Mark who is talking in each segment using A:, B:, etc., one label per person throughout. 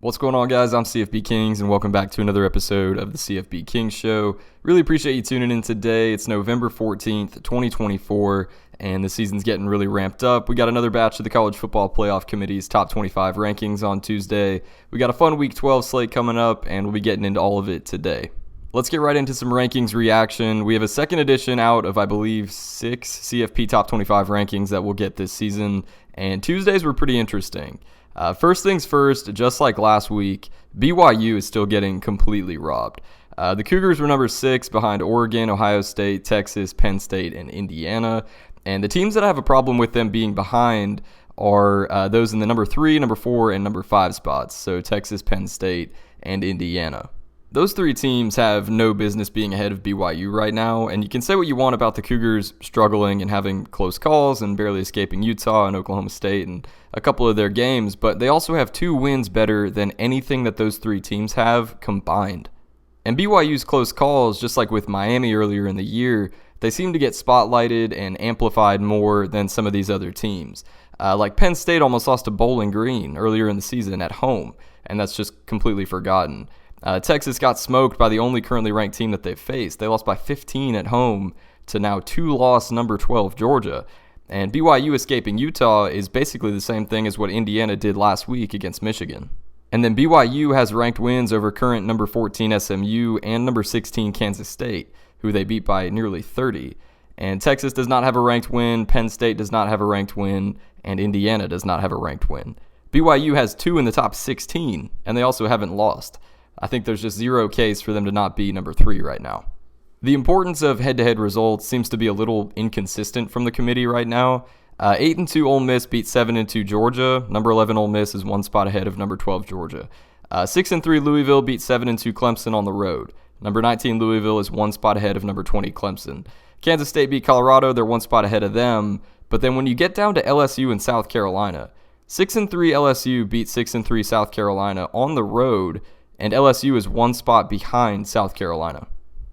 A: What's going on, guys? I'm CFB Kings, and welcome back to another episode of the CFBKings Show. Really appreciate you tuning in today. It's November 14th, 2024, and the season's getting really ramped up. We got another batch of the College Football Playoff Committee's Top 25 rankings on Tuesday. We got a fun Week 12 slate coming up, and we'll be getting into all of it today. Let's get right into some rankings reaction. We have a second edition out of, I believe, 6 CFP Top 25 rankings that we'll get this season, and Tuesdays were pretty interesting. First things first, just like last week, BYU is still getting completely robbed. The Cougars were number 6 behind Oregon, Ohio State, Texas, Penn State, and Indiana. And the teams that have a problem with them being behind are those in the number 3, number 4, and number 5 spots. So Texas, Penn State, and Indiana. Those 3 teams have no business being ahead of BYU right now, and you can say what you want about the Cougars struggling and having close calls and barely escaping Utah and Oklahoma State and a couple of their games, but they also have 2 wins better than anything that those 3 teams have combined. And BYU's close calls, just like with Miami earlier in the year, they seem to get spotlighted and amplified more than some of these other teams. Like Penn State almost lost to Bowling Green earlier in the season at home, and that's just completely forgotten. Texas got smoked by the only currently ranked team that they've faced. They lost by 15 at home to now 2-loss number 12 Georgia. And BYU escaping Utah is basically the same thing as what Indiana did last week against Michigan. And then BYU has ranked wins over current number 14 SMU and number 16 Kansas State, who they beat by nearly 30. And Texas does not have a ranked win, Penn State does not have a ranked win, and Indiana does not have a ranked win. BYU has 2 in the top 16, and they also haven't lost. I think there's just zero case for them to not be number 3 right now. The importance of head-to-head results seems to be a little inconsistent from the committee right now. 8-2 Ole Miss beat 7-2 Georgia. Number 11 Ole Miss is 1 spot ahead of number 12 Georgia. 6-3 Louisville beat 7-2 Clemson on the road. Number 19 Louisville is 1 spot ahead of number 20 Clemson. Kansas State beat Colorado. They're 1 spot ahead of them. But then when you get down to LSU and South Carolina, 6-3 LSU beat 6-3 South Carolina on the road, and LSU is 1 spot behind South Carolina.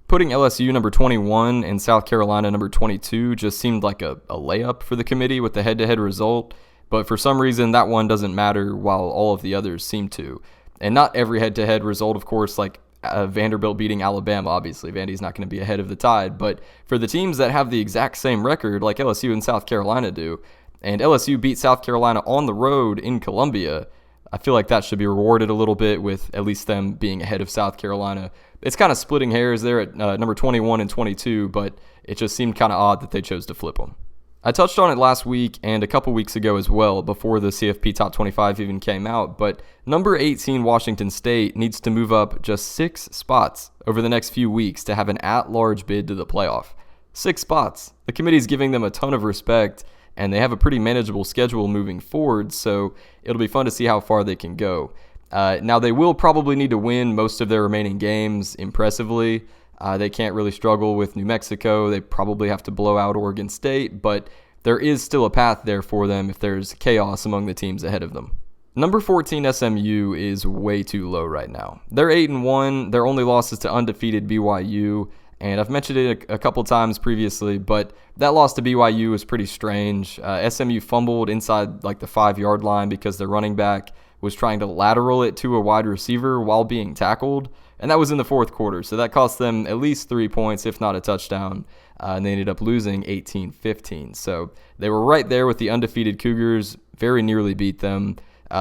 A: Putting LSU number 21 and South Carolina number 22 just seemed like a layup for the committee with the head-to-head result, but for some reason that one doesn't matter while all of the others seem to. And not every head-to-head result, of course, like Vanderbilt beating Alabama, obviously. Vandy's not going to be ahead of the Tide, but for the teams that have the exact same record like LSU and South Carolina do, and LSU beat South Carolina on the road in Columbia, I feel like that should be rewarded a little bit with at least them being ahead of South Carolina. It's kind of splitting hairs there at number 21 and 22, but it just seemed kind of odd that they chose to flip them. I touched on it last week and a couple weeks ago as well, before the CFP Top 25 even came out, but number 18 Washington State needs to move up just 6 spots over the next few weeks to have an at-large bid to the playoff. 6 spots. The committee's giving them a ton of respect, and they have a pretty manageable schedule moving forward, so it'll be fun to see how far they can go. Now, they will probably need to win most of their remaining games impressively. They can't really struggle with New Mexico. They probably have to blow out Oregon State, but there is still a path there for them if there's chaos among the teams ahead of them. Number 14 SMU is way too low right now. They're 8-1. Their only loss is to undefeated BYU. And I've mentioned it a couple times previously, but that loss to BYU was pretty strange. SMU fumbled inside like the 5-yard line because their running back was trying to lateral it to a wide receiver while being tackled, and that was in the 4th quarter. So that cost them at least 3 points, if not a touchdown, and they ended up losing 18-15. So they were right there with the undefeated Cougars, very nearly beat them.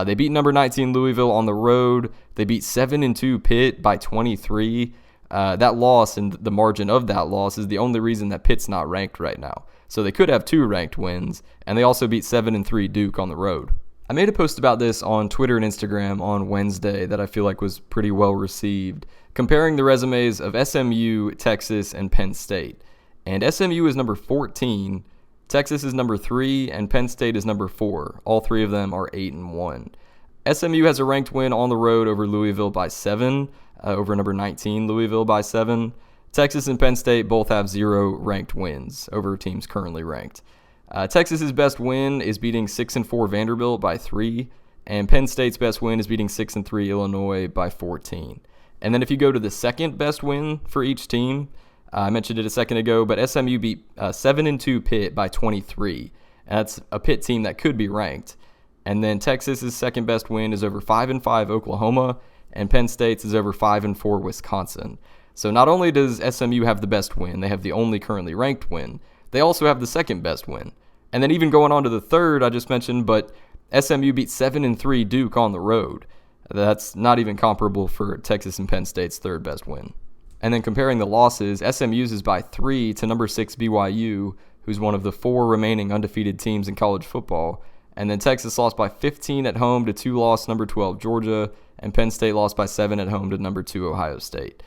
A: They beat number 19 Louisville on the road. They beat 7-2 Pitt by 23. That loss and the margin of that loss is the only reason that Pitt's not ranked right now. So they could have 2 ranked wins, and they also beat 7-3 Duke on the road. I made a post about this on Twitter and Instagram on Wednesday that I feel like was pretty well received, comparing the resumes of SMU, Texas, and Penn State. And SMU is number 14, Texas is number 3, and Penn State is number 4. All 3 of them are 8-1. SMU has a ranked win on the road over Louisville by 7, over number 19 Louisville by 7. Texas and Penn State both have 0 ranked wins over teams currently ranked. Texas's best win is beating 6-4 Vanderbilt by 3, and Penn State's best win is beating 6-3 Illinois by 14. And then if you go to the second best win for each team, I mentioned it a second ago, but SMU beat 7-2 Pitt by 23. And that's a Pitt team that could be ranked. And then Texas's second best win is over 5-5 Oklahoma, and Penn State's is over 5-4 Wisconsin. So not only does SMU have the best win, they have the only currently ranked win, they also have the second best win. And then even going on to the third I just mentioned, but SMU beat 7-3 Duke on the road. That's not even comparable for Texas and Penn State's third best win. And then comparing the losses, SMU's is by 3 to number 6 BYU, who's one of the 4 remaining undefeated teams in college football. And then Texas lost by 15 at home to 2-loss number 12 Georgia, and Penn State lost by 7 at home to number 2 Ohio State.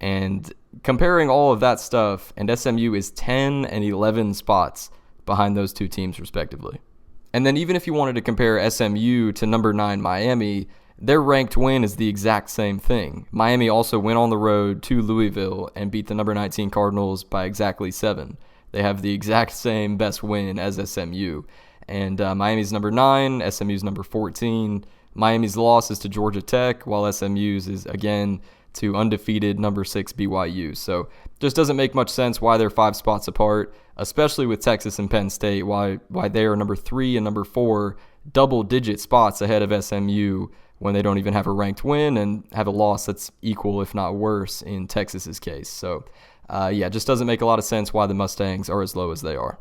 A: And comparing all of that stuff, and SMU is 10 and 11 spots behind those two teams respectively. And then even if you wanted to compare SMU to number 9 Miami, their ranked win is the exact same thing. Miami also went on the road to Louisville and beat the number 19 Cardinals by exactly 7. They have the exact same best win as SMU. And Miami's number 9, SMU's number 14. Miami's loss is to Georgia Tech, while SMU's is, again, to undefeated number 6 BYU. So just doesn't make much sense why they're 5 spots apart, especially with Texas and Penn State, why they are number 3 and number 4, double-digit spots ahead of SMU when they don't even have a ranked win and have a loss that's equal, if not worse, in Texas's case. So, just doesn't make a lot of sense why the Mustangs are as low as they are.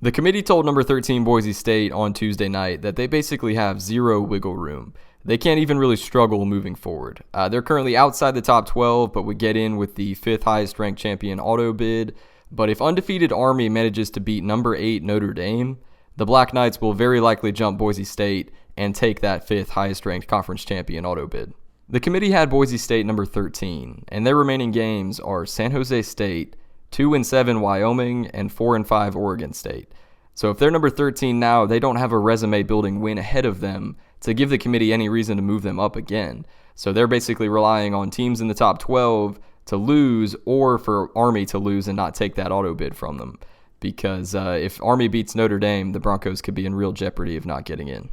A: The committee told number 13 Boise State on Tuesday night that they basically have zero wiggle room. They can't even really struggle moving forward. They're currently outside the top 12, but would get in with the 5th highest ranked champion auto bid. But if undefeated Army manages to beat number 8 Notre Dame, the Black Knights will very likely jump Boise State and take that 5th highest ranked conference champion auto bid. The committee had Boise State number 13, and their remaining games are San Jose State, 2-7 Wyoming, and 4-5 Oregon State. So if they're number 13 now, they don't have a resume-building win ahead of them to give the committee any reason to move them up again. So they're basically relying on teams in the top 12 to lose, or for Army to lose and not take that auto bid from them. Because if Army beats Notre Dame, the Broncos could be in real jeopardy of not getting in.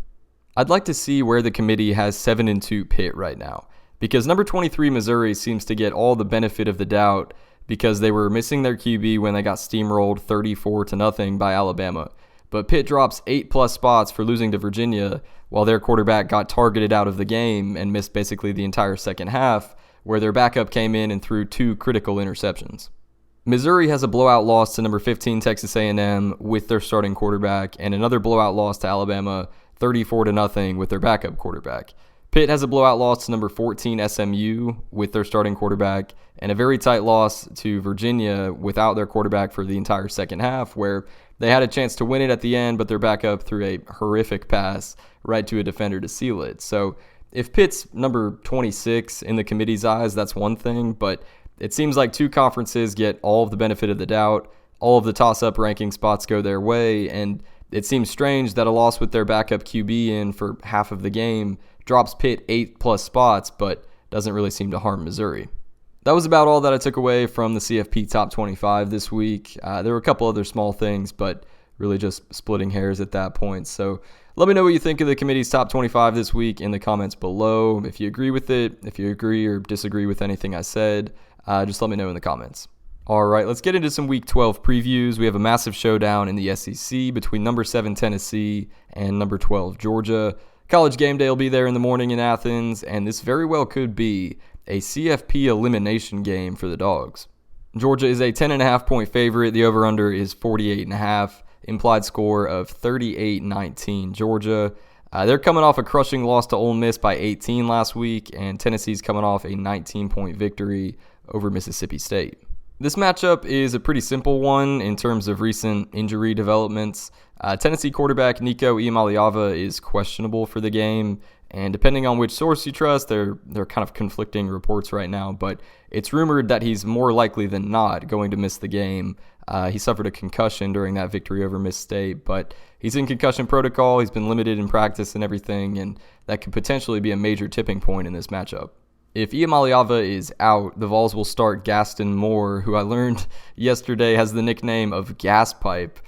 A: I'd like to see where the committee has 7-2 Pitt right now, because number 23 Missouri seems to get all the benefit of the doubt because they were missing their QB when they got steamrolled 34-0 by Alabama. But Pitt drops 8+ spots for losing to Virginia, while their quarterback got targeted out of the game and missed basically the entire second half, where their backup came in and threw 2 critical interceptions. Missouri has a blowout loss to number 15 Texas A&M with their starting quarterback, and another blowout loss to Alabama 34-0 with their backup quarterback. Pitt has a blowout loss to number 14 SMU with their starting quarterback, and a very tight loss to Virginia without their quarterback for the entire second half, where they had a chance to win it at the end, but their backup threw a horrific pass right to a defender to seal it. So if Pitt's number 26 in the committee's eyes, that's one thing, but it seems like 2 conferences get all of the benefit of the doubt, all of the toss-up ranking spots go their way, and it seems strange that a loss with their backup QB in for half of the game drops Pitt 8+ spots, but doesn't really seem to harm Missouri. That was about all that I took away from the CFP Top 25 this week. There were a couple other small things, but really just splitting hairs at that point. So let me know what you think of the committee's Top 25 this week in the comments below. If you agree with it, if you agree or disagree with anything I said, just let me know in the comments. All right, let's get into some Week 12 previews. We have a massive showdown in the SEC between number 7 Tennessee and number 12 Georgia. College game day will be there in the morning in Athens, and this very well could be a CFP elimination game for the Dogs. Georgia is a 10.5-point favorite. The over-under is 48.5. Implied score of 38-19 Georgia. They're coming off a crushing loss to Ole Miss by 18 last week, and Tennessee's coming off a 19-point victory over Mississippi State. This matchup is a pretty simple one in terms of recent injury developments. Tennessee quarterback Nico Iamaleava is questionable for the game, and depending on which source you trust, they're kind of conflicting reports right now, but it's rumored that he's more likely than not going to miss the game. He suffered a concussion during that victory over Miss State, but he's in concussion protocol, he's been limited in practice and everything, and that could potentially be a major tipping point in this matchup. If Iamaleava is out, the Vols will start Gaston Moore, who I learned yesterday has the nickname of Gas Pipe.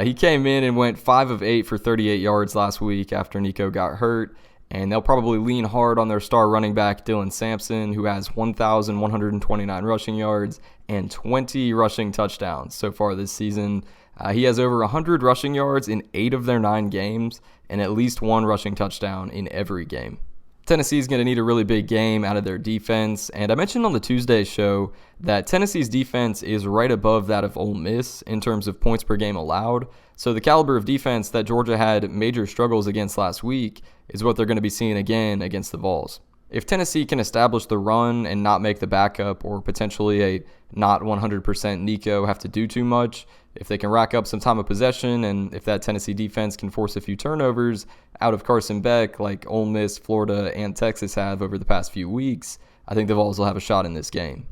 A: He came in and went 5 of 8 for 38 yards last week after Nico got hurt, and they'll probably lean hard on their star running back Dylan Sampson, who has 1,129 rushing yards and 20 rushing touchdowns so far this season. He has over 100 rushing yards in 8 of their 9 games, and at least one rushing touchdown in every game. Tennessee's going to need a really big game out of their defense, and I mentioned on the Tuesday show that Tennessee's defense is right above that of Ole Miss in terms of points per game allowed, so the caliber of defense that Georgia had major struggles against last week is what they're going to be seeing again against the Vols. If Tennessee can establish the run and not make the backup or potentially a not 100% Nico have to do too much, if they can rack up some time of possession, and if that Tennessee defense can force a few turnovers out of Carson Beck like Ole Miss, Florida, and Texas have over the past few weeks, I think the Vols will have a shot in this game.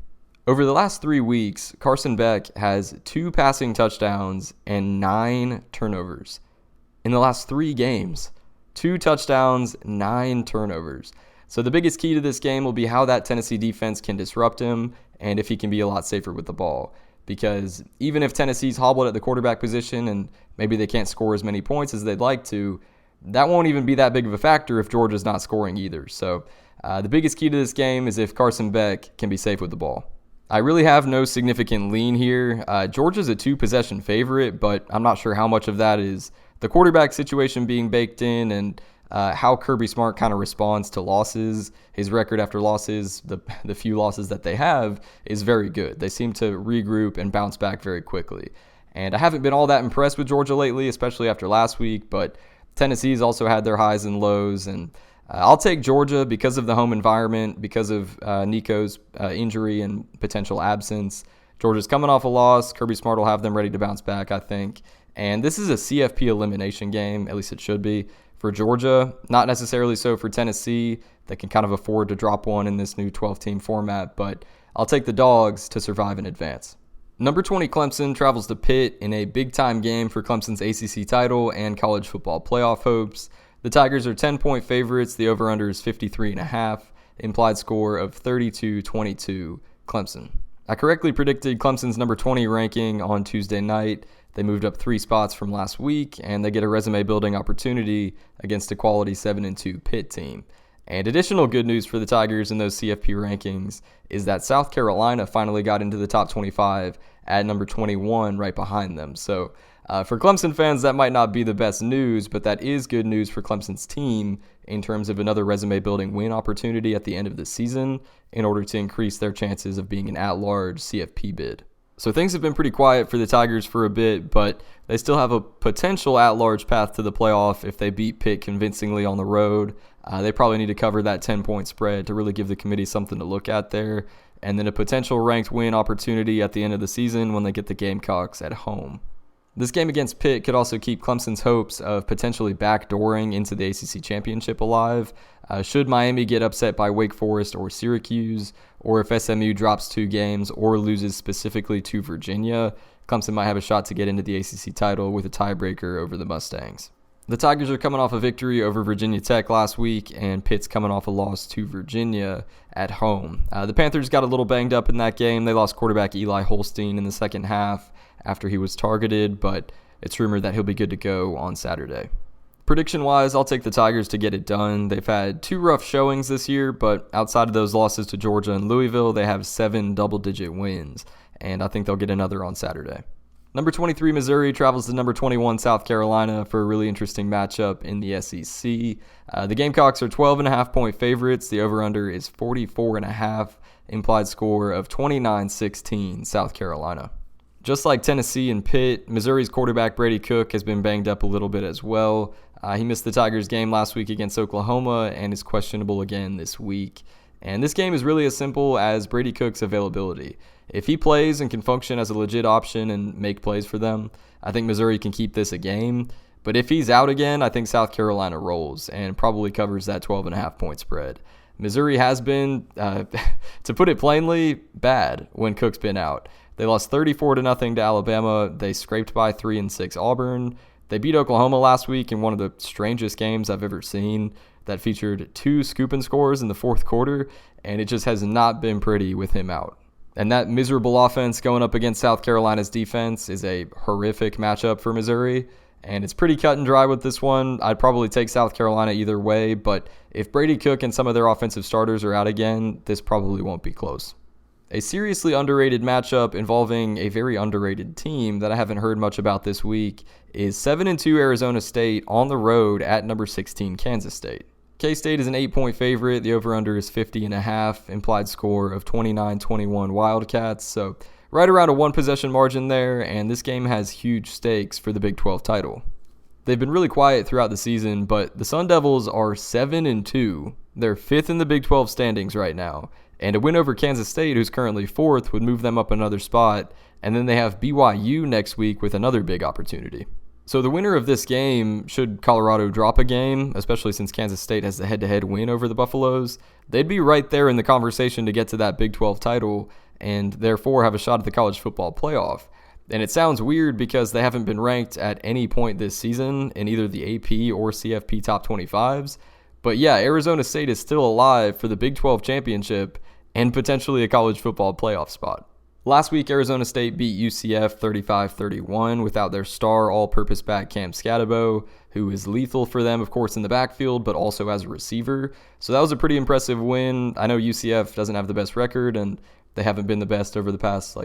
A: Over the last 3 weeks, Carson Beck has 2 passing touchdowns and 9 turnovers. In the last 3 games, 2 touchdowns, 9 turnovers. So the biggest key to this game will be how that Tennessee defense can disrupt him and if he can be a lot safer with the ball. Because even if Tennessee's hobbled at the quarterback position and maybe they can't score as many points as they'd like to, that won't even be that big of a factor if Georgia's not scoring either. So the biggest key to this game is if Carson Beck can be safe with the ball. I really have no significant lean here. Georgia's a 2-possession favorite, but I'm not sure how much of that is the quarterback situation being baked in and how Kirby Smart kind of responds to losses. His record after losses, the few losses that they have, is very good. They seem to regroup and bounce back very quickly. And I haven't been all that impressed with Georgia lately, especially after last week, but Tennessee's also had their highs and lows, and I'll take Georgia because of the home environment, because of Nico's injury and potential absence. Georgia's coming off a loss. Kirby Smart will have them ready to bounce back, I think. And this is a CFP elimination game, at least it should be, for Georgia. Not necessarily so for Tennessee. They can kind of afford to drop one in this new 12-team format, but I'll take the Dogs to survive and advance. Number 20 Clemson travels to Pitt in a big-time game for Clemson's ACC title and college football playoff hopes. The Tigers are 10-point favorites. The over-under is 53.5. Implied score of 32-22 Clemson. I correctly predicted Clemson's number 20 ranking on Tuesday night. They moved up 3 spots from last week, and they get a resume-building opportunity against a quality 7-2 Pitt team. And additional good news for the Tigers in those CFP rankings is that South Carolina finally got into the top 25 at number 21 right behind them. So for Clemson fans, that might not be the best news, but that is good news for Clemson's team in terms of another resume-building win opportunity at the end of the season in order to increase their chances of being an at-large CFP bid. So things have been pretty quiet for the Tigers for a bit, but they still have a potential at-large path to the playoff if they beat Pitt convincingly on the road. They probably need to cover that 10-point spread to really give the committee something to look at there, and then a potential ranked win opportunity at the end of the season when they get the Gamecocks at home. This game against Pitt could also keep Clemson's hopes of potentially backdooring into the ACC championship alive. Should Miami get upset by Wake Forest or Syracuse, or if SMU drops 2 games or loses specifically to Virginia, Clemson might have a shot to get into the ACC title with a tiebreaker over the Mustangs. The Tigers are coming off a victory over Virginia Tech last week, and Pitt's coming off a loss to Virginia at home. The Panthers got a little banged up in that game. They lost quarterback Eli Holstein in the second half after he was targeted, but it's rumored that he'll be good to go on Saturday. Prediction-wise, I'll take the Tigers to get it done. They've had 2 rough showings this year, but outside of those losses to Georgia and Louisville, they have 7 double-digit wins, and I think they'll get another on Saturday. Number 23 Missouri travels to number 21 South Carolina for a really interesting matchup in the SEC. The Gamecocks are 12.5-point favorites. The over-under is 44.5. Implied score of 29-16 South Carolina. Just like Tennessee and Pitt, Missouri's quarterback Brady Cook has been banged up a little bit as well. He missed the Tigers game last week against Oklahoma and is questionable again this week. And this game is really as simple as Brady Cook's availability. If he plays and can function as a legit option and make plays for them, I think Missouri can keep this a game. But if he's out again, I think South Carolina rolls and probably covers that 12.5-point spread. Missouri has been, to put it plainly, bad when Cook's been out. They lost 34-0 to Alabama. They scraped by 3-6 Auburn. They beat Oklahoma last week in one of the strangest games I've ever seen that featured 2 scooping scores in the fourth quarter, and it just has not been pretty with him out. And that miserable offense going up against South Carolina's defense is a horrific matchup for Missouri, and it's pretty cut and dry with this one. I'd probably take South Carolina either way, but if Brady Cook and some of their offensive starters are out again, this probably won't be close. A seriously underrated matchup involving a very underrated team that I haven't heard much about this week is 7-2 Arizona State on the road at number 16 Kansas State. K-State is an 8-point favorite. The over-under is 50.5, implied score of 29-21 Wildcats. So right around a one-possession margin there, and this game has huge stakes for the Big 12 title. They've been really quiet throughout the season, but the Sun Devils are 7-2. They're 5th in the Big 12 standings right now. And a win over Kansas State, who's currently 4th, would move them up another spot. And then they have BYU next week with another big opportunity. So the winner of this game, should Colorado drop a game, especially since Kansas State has the head-to-head win over the Buffaloes, they'd be right there in the conversation to get to that Big 12 title and therefore have a shot at the college football playoff. And it sounds weird because they haven't been ranked at any point this season in either the AP or CFP top 25s. But yeah, Arizona State is still alive for the Big 12 championship and potentially a college football playoff spot. Last week, Arizona State beat UCF 35-31 without their star all-purpose back Cam Scatabo, who is lethal for them, of course, in the backfield, but also as a receiver. So that was a pretty impressive win. I know UCF doesn't have the best record, and they haven't been the best over the past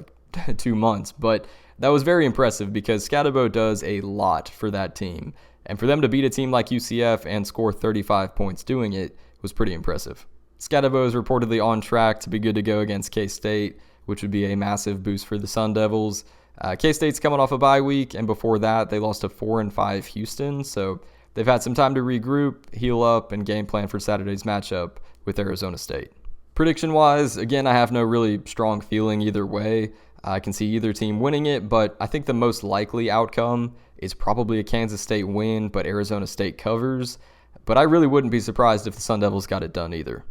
A: 2 months, but that was very impressive because Scatabo does a lot for that team. And for them to beat a team like UCF and score 35 points doing it was pretty impressive. Scatabo is reportedly on track to be good to go against K-State, which would be a massive boost for the Sun Devils. K-State's coming off a bye week, and before that, they lost to 4-5 Houston, so they've had some time to regroup, heal up, and game plan for Saturday's matchup with Arizona State. Prediction-wise, again, I have no really strong feeling either way. I can see either team winning it, but I think the most likely outcome is probably a Kansas State win, but Arizona State covers. But I really wouldn't be surprised if the Sun Devils got it done either.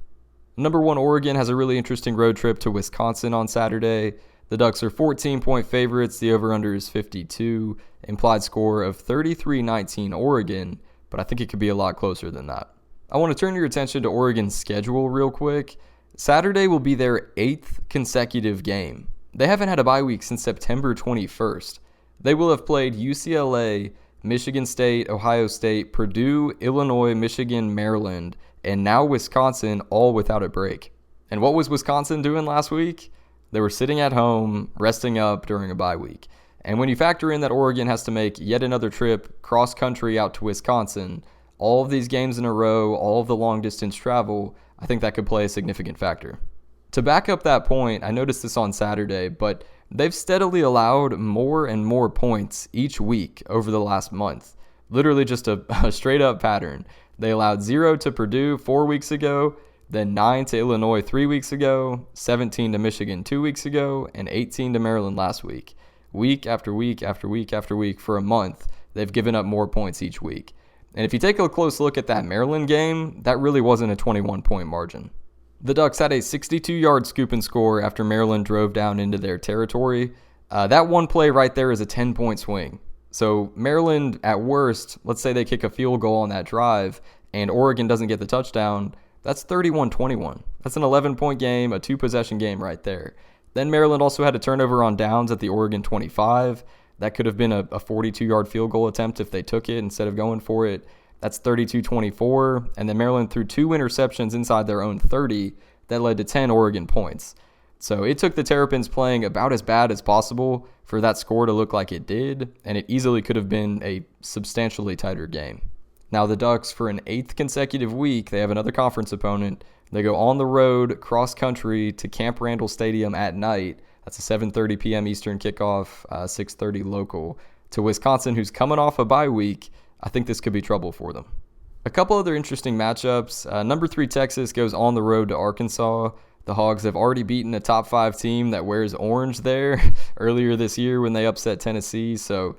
A: Number 1 Oregon has a really interesting road trip to Wisconsin on Saturday. The Ducks are 14-point favorites. The over-under is 52. Implied score of 33-19 Oregon, but I think it could be a lot closer than that. I want to turn your attention to Oregon's schedule real quick. Saturday will be their 8th consecutive game. They haven't had a bye week since September 21st. They will have played UCLA, Michigan State, Ohio State, Purdue, Illinois, Michigan, Maryland, and now Wisconsin, all without a break. And what was Wisconsin doing last week? They were sitting at home, resting up during a bye week. And when you factor in that Oregon has to make yet another trip cross-country out to Wisconsin, all of these games in a row, all of the long-distance travel, I think that could play a significant factor. To back up that point, I noticed this on Saturday, but they've steadily allowed more and more points each week over the last month. Literally just a straight-up pattern. They allowed 0 to Purdue 4 weeks ago, then 9 to Illinois 3 weeks ago, 17 to Michigan 2 weeks ago, and 18 to Maryland last week. Week after week after week after week for a month, they've given up more points each week. And if you take a close look at that Maryland game, that really wasn't a 21-point margin. The Ducks had a 62-yard scoop and score after Maryland drove down into their territory. That one play right there is a 10-point swing. So Maryland, at worst, let's say they kick a field goal on that drive and Oregon doesn't get the touchdown, that's 31-21. That's an 11-point game, a 2-possession game right there. Then Maryland also had a turnover on downs at the Oregon 25. That could have been a 42-yard field goal attempt if they took it instead of going for it. That's 32-24. And then Maryland threw 2 interceptions inside their own 30 that led to 10 Oregon points. So it took the Terrapins playing about as bad as possible for that score to look like it did, and it easily could have been a substantially tighter game. Now the Ducks, for an 8th consecutive week, they have another conference opponent. They go on the road, cross-country, to Camp Randall Stadium at night. That's a 7:30 p.m. Eastern kickoff, 6:30 local, to Wisconsin, who's coming off a bye week. I think this could be trouble for them. A couple other interesting matchups. Number 3 Texas goes on the road to Arkansas. The Hogs have already beaten a top 5 team that wears orange there earlier this year when they upset Tennessee. So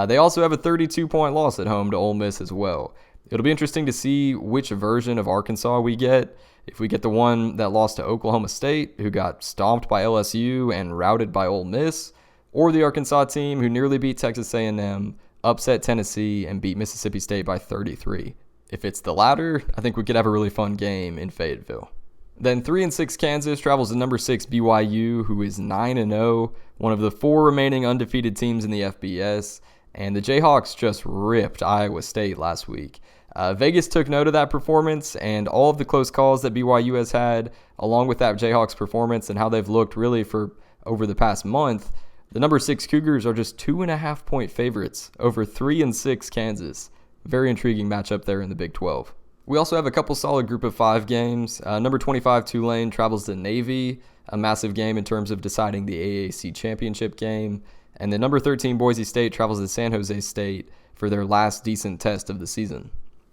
A: they also have a 32-point loss at home to Ole Miss as well. It'll be interesting to see which version of Arkansas we get. If we get the one that lost to Oklahoma State, who got stomped by LSU and routed by Ole Miss, or the Arkansas team who nearly beat Texas A&M, upset Tennessee, and beat Mississippi State by 33. If it's the latter, I think we could have a really fun game in Fayetteville. Then 3-6 Kansas travels to number 6 BYU, who is 9-0, one of the 4 remaining undefeated teams in the FBS. And the Jayhawks just ripped Iowa State last week. Vegas took note of that performance and all of the close calls that BYU has had, along with that Jayhawks performance and how they've looked really for over the past month. The number 6 Cougars are just 2.5-point favorites over 3-6 Kansas. Very intriguing matchup there in the Big 12. We also have a couple solid group of 5 games. Number 25 Tulane travels to Navy, a massive game in terms of deciding the AAC championship game. And then number 13 Boise State travels to San Jose State for their last decent test of the season.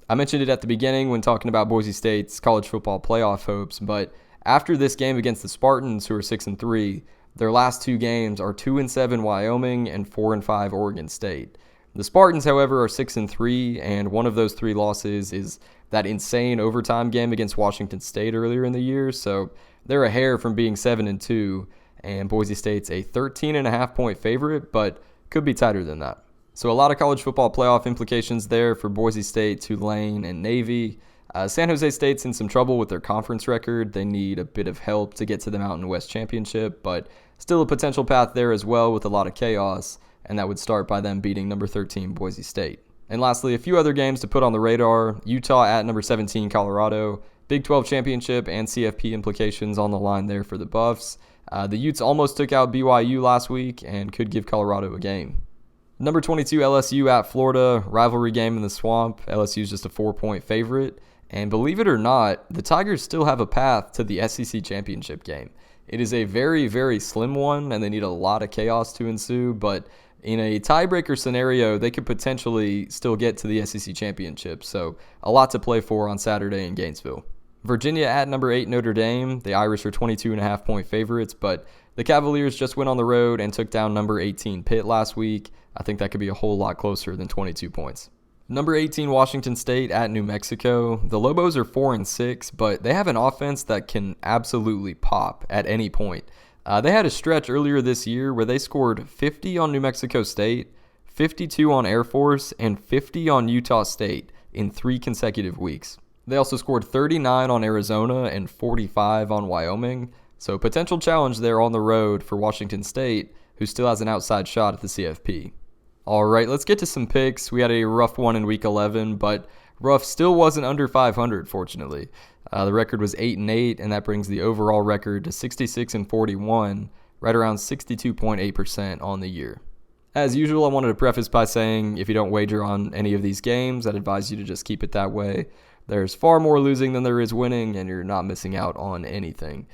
A: I mentioned it at the beginning when talking about Boise State's college football playoff hopes, but after this game against the Spartans, who are 6-3, their last 2 games are 2-7 Wyoming and 4-5 Oregon State. The Spartans, however, are 6-3, and one of those 3 losses is that insane overtime game against Washington State earlier in the year, so they're a hair from being 7-2, and Boise State's a 13.5-point favorite, but could be tighter than that. So a lot of college football playoff implications there for Boise State, Tulane, and Navy. San Jose State's in some trouble with their conference record. They need a bit of help to get to the Mountain West Championship, but still a potential path there as well with a lot of chaos, and that would start by them beating number 13 Boise State. And lastly, a few other games to put on the radar. Utah at number 17 Colorado. Big 12 championship and CFP implications on the line there for the Buffs. The Utes almost took out BYU last week and could give Colorado a game. Number 22 LSU at Florida, rivalry game in the Swamp. LSU's just a 4-point favorite. And believe it or not, the Tigers still have a path to the SEC championship game. It is a very, very slim one, and they need a lot of chaos to ensue, but in a tiebreaker scenario, they could potentially still get to the SEC championship. So a lot to play for on Saturday in Gainesville. Virginia at number 8 Notre Dame. The Irish are 22.5-point favorites, but the Cavaliers just went on the road and took down number 18 Pitt last week. I think that could be a whole lot closer than 22 points. Number 18 Washington State at New Mexico. The Lobos are 4-6, but they have an offense that can absolutely pop at any point. They had a stretch earlier this year where they scored 50 on New Mexico State, 52 on Air Force, and 50 on Utah State in 3 consecutive weeks. They also scored 39 on Arizona and 45 on Wyoming. So potential challenge there on the road for Washington State, who still has an outside shot at the CFP. All right, let's get to some picks. We had a rough one in Week 11, but rough still wasn't under 500, fortunately. The record was 8-8, and that brings the overall record to 66-41, right around 62.8% on the year. As usual, I wanted to preface by saying if you don't wager on any of these games, I'd advise you to just keep it that way. There's far more losing than there is winning, and you're not missing out on anything.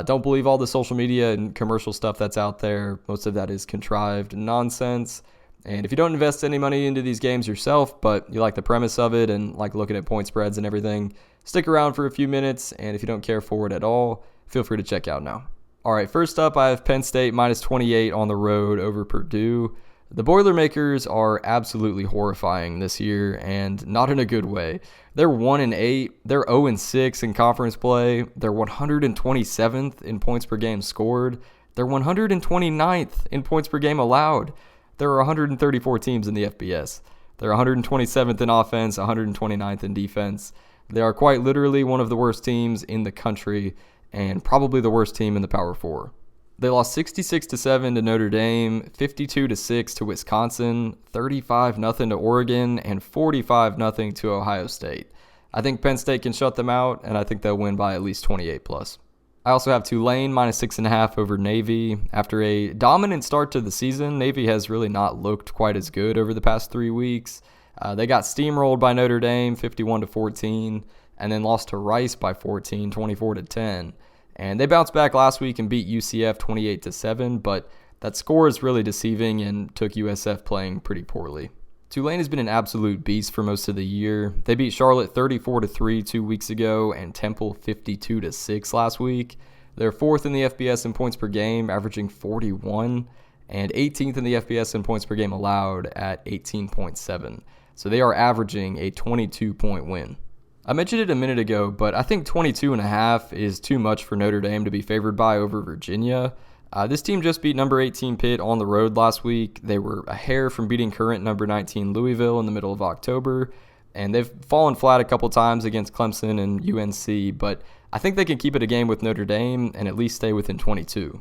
A: Don't believe all the social media and commercial stuff that's out there. Most of that is contrived nonsense. And if you don't invest any money into these games yourself, but you like the premise of it and like looking at point spreads and everything, stick around for a few minutes. And if you don't care for it at all, feel free to check out now. All right, first up, I have Penn State minus 28 on the road over Purdue. The Boilermakers are absolutely horrifying this year, and not in a good way. They're 1-8. They're 0-6 in conference play. They're 127th in points per game scored. They're 129th in points per game allowed. There are 134 teams in the FBS. They're 127th in offense, 129th in defense. They are quite literally one of the worst teams in the country, and probably the worst team in the Power 4. They lost 66-7 to Notre Dame, 52-6 to Wisconsin, 35-0 to Oregon, and 45-0 to Ohio State. I think Penn State can shut them out, and I think they'll win by at least 28+. I also have Tulane minus 6.5 over Navy. After a dominant start to the season, Navy has really not looked quite as good over the past 3 weeks. They got steamrolled by Notre Dame, 51-14, and then lost to Rice by 14, 24-10. And they bounced back last week and beat UCF 28-7, but that score is really deceiving and took USF playing pretty poorly. Tulane has been an absolute beast for most of the year. They beat Charlotte 34-3 2 weeks ago and Temple 52-6 last week. They're 4th in the FBS in points per game, averaging 41, and 18th in the FBS in points per game allowed at 18.7. So they are averaging a 22-point win. I mentioned it a minute ago, but I think 22.5 is too much for Notre Dame to be favored by over Virginia. This team just beat number 18 Pitt on the road last week. They were a hair from beating current number 19 Louisville in the middle of October, and they've fallen flat a couple times against Clemson and UNC, but I think they can keep it a game with Notre Dame and at least stay within 22.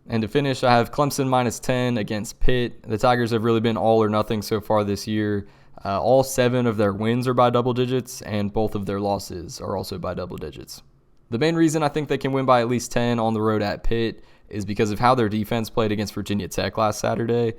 A: And to finish, I have Clemson minus 10 against Pitt. The Tigers have really been all or nothing so far this year. All 7 of their wins are by double digits, and both of their losses are also by double digits. The main reason I think they can win by at least 10 on the road at Pitt is because of how their defense played against Virginia Tech last Saturday.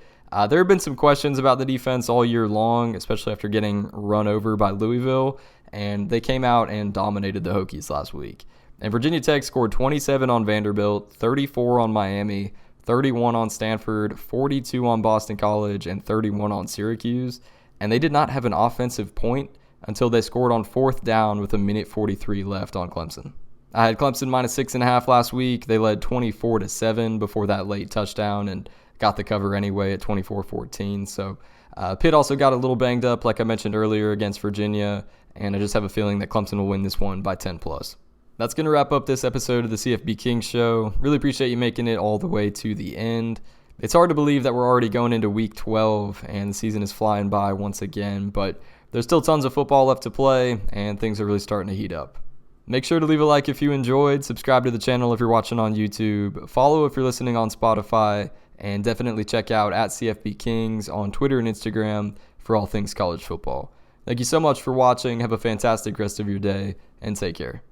A: There have been some questions about the defense all year long, especially after getting run over by Louisville, and they came out and dominated the Hokies last week. And Virginia Tech scored 27 on Vanderbilt, 34 on Miami, 31 on Stanford, 42 on Boston College, and 31 on Syracuse. And they did not have an offensive point until they scored on 4th down with 1:43 left on Clemson. I had Clemson minus 6.5 last week. They led 24-7 before that late touchdown and got the cover anyway at 24-14. So Pitt also got a little banged up, like I mentioned earlier, against Virginia, and I just have a feeling that Clemson will win this one by 10 plus. That's going to wrap up this episode of the CFB Kings Show. Really appreciate you making it all the way to the end. It's hard to believe that we're already going into week 12 and the season is flying by once again, but there's still tons of football left to play and things are really starting to heat up. Make sure to leave a like if you enjoyed, subscribe to the channel if you're watching on YouTube, follow if you're listening on Spotify, and definitely check out at CFB Kings on Twitter and Instagram for all things college football. Thank you so much for watching. Have a fantastic rest of your day, and take care.